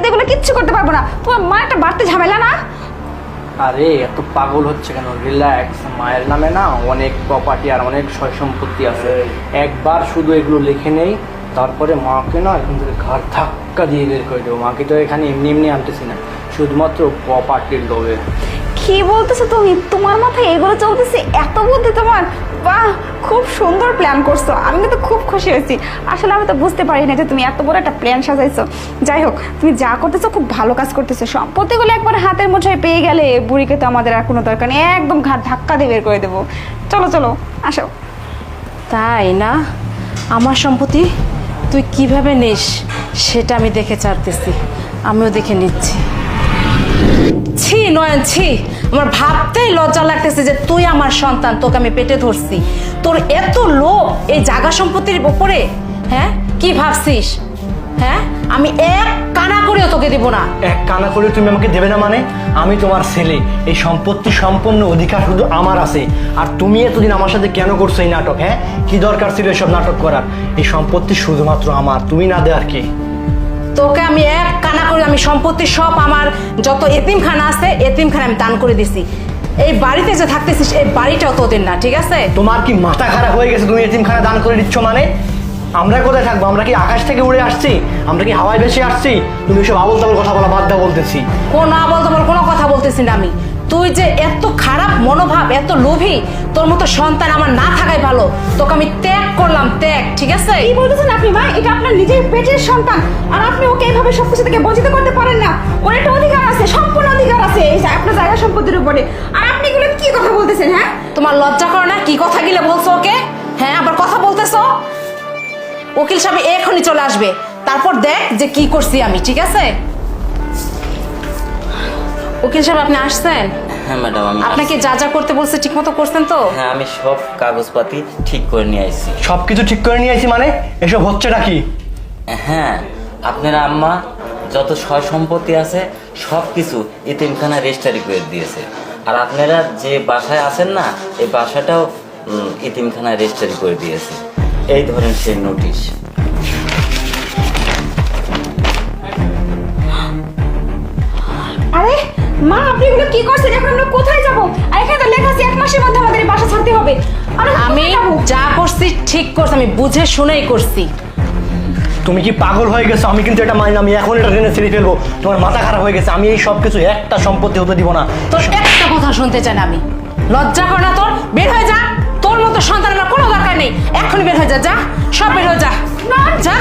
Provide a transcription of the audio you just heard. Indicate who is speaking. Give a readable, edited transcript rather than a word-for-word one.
Speaker 1: এগুলো কিচ্ছু করতে পারবো না। তোমার মা একটা বাড়তি ঝামেলা না?
Speaker 2: আরে এত পাগল হচ্ছে কেন? রিল্যাক্স। মায়ের নামে না অনেক প্রপার্টি আর অনেক সয় সম্পত্তি আছে। একবার শুধু এগুলো লিখে নেই, তারপরে মাকে না এখান থেকে ঘাড় ধাক্কা দিয়ে বের করে দেবো। মাকে তো এখানে এমনি এমনি আনতেছি না, শুধুমাত্র প্রপার্টির লোভে।
Speaker 1: কি বলতেছো তুমি? তোমার মাথায় এগুলো চলতেছে? এত বুদ্ধি তোমার! বাহ, খুব সুন্দর প্ল্যান করছো। আমি কিন্তু খুব খুশি হয়েছি। আসলে আমি তো বুঝতে পারি না যে তুমি এত বড় একটা প্ল্যান সাজাইছো। যাই হোক, তুমি যা করতেছো খুব ভালো কাজ করতেছো। সম্পত্তিগুলো একবার হাতের মুঠোয় পেয়ে গেলে বুড়িকে তো আমাদের আর কোনো দরকার নেই, একদম ঘাট ধাক্কা দিয়ে বের করে দেবো। চলো চলো, আসো।
Speaker 3: তাই না? আমার সম্পত্তি তুই কিভাবে নিস সেটা আমি দেখে চাইতেছি, আমিও দেখে নিচ্ছি। ছি নয়ন, ছি, আমার ভাবতেই লজ্জা লাগতেছে যে তুই আমার সন্তান, তোকে আমি পেটে ধরছি, তোর এত লোভ এই জায়গা সম্পত্তির উপরে। হ্যাঁ, কি ভাবছিস? হ্যাঁ, আমি এক কানা করেও তোকে দেব না।
Speaker 2: এক কানা করে তুমি আমাকে দেবে না মানে? আমি তোমার ছেলে, এই সম্পত্তি সম্পূর্ণ অধিকার শুধু আমার আছে। আর তুমি এতদিন আমার সাথে কেন করছো এই নাটক? হ্যাঁ, কি দরকার ছিল এসব নাটক করার? এই সম্পত্তি শুধুমাত্র আমার, তুমি না দেওয়ার কি?
Speaker 3: তোকে আমি এক কানা করে, আমি সম্পত্তি সব আমার যত এতিমখানা আছে এতিমখানা আমি দান করে দিছি। এই বাড়িতে যে থাকতেছিস এই বাড়িটাও তোদের না, ঠিক আছে?
Speaker 2: তোমার কি মাথা খারাপ হয়ে গেছে? তুমি এতিমখানা দান করে দিচ্ছ মানে? আমরা কোথায় থাকবো? আমরা কি আকাশ থেকে উড়ে আসছি? আমরা কি হাওয়ায় ভেসে আসছি? তুমি সব আবল তাবল কথা বলা বাদ দাও বলতেছি।
Speaker 3: কোনো আবল তাবল কোনো কথা বলতেছি না আমি। তুই যে এত খারাপ মনোভাব, এত লোভী, তোর মতো সন্তান আমার না থাকাই ভালো। তোকে আমি ত্যাগ করলাম, ত্যাগ, ঠিক আছে?
Speaker 1: কি বলতেছেন আপনি মা? এটা আপনার নিজের পেটের সন্তান, আর আপনি ওকে এইভাবে সবকিছু থেকে বঞ্চিত করতে পারেন না। ওর একটা অধিকার আছে, সম্পূর্ণ অধিকার আছে এই আপনার জায়গা সম্পত্তির উপরে। আর আপনি এগুলো কি কথা বলতেছেন? হ্যাঁ,
Speaker 3: তোমার লজ্জা করে না? কি কথা গিলে বলছো ওকে? হ্যাঁ, আবার কথা বলতেছো? উকিল সাহেব এখনই চলে আসবে, তারপর দেখ যে কি করছি আমি, ঠিক আছে? উকিল সাহেব আপনি আসছেন?
Speaker 4: হ্যাঁ ম্যাডাম, আমি
Speaker 3: আপনাকে যা যা করতে বলছে ঠিক মতো করছেন তো?
Speaker 4: হ্যাঁ, আমি সব কাগজপাতি ঠিক করে নিয়ে আসছি।
Speaker 2: সবকিছু ঠিক করে নিয়ে আসি মানে? এসব হচ্ছেটা কি?
Speaker 4: হ্যাঁ, আপনার আম্মা যত সয় সম্পত্তি আছে সব কিছু এতিমখানা রেজিস্ট্রি করে দিয়েছে। আর আপনারা যে বাসায় আছেন না, এই বাসাটাও এতিমখানা রেজিস্ট্রি করে দিয়েছে। এই ধরেন সেই নোটিশ।
Speaker 1: আরে মা, আপনি এগুলো কি করছেন? এখন আমরা কোথায় যাবো? আর এখানে তো লেখা আছে 1 মাসের মধ্যে আমাদের এই বাসা ছাড়তে হবে।
Speaker 3: আমি যা করছি ঠিক করছি, আমি বুঝে শুনেই করছি।
Speaker 2: তুমি কি পাগল হয়ে গেছো? আমি কিন্তু এটা মানি না। আমি এখন এটা জেনে ছেড়ে ফেলবো। তোমার মাথা খারাপ হয়ে গেছে। আমি এই সব কিছু একটা সম্পত্তি হতে দিব না।
Speaker 3: তোর একটা কথা শুনতে চাই না আমি। লজ্জা করে না তোর? বের হয়ে যা। তোর মতো সন্তান আমার কোনো দরকার নেই। এখন বের হয়ে যা, যা, সব বের হয়ে যা, যা।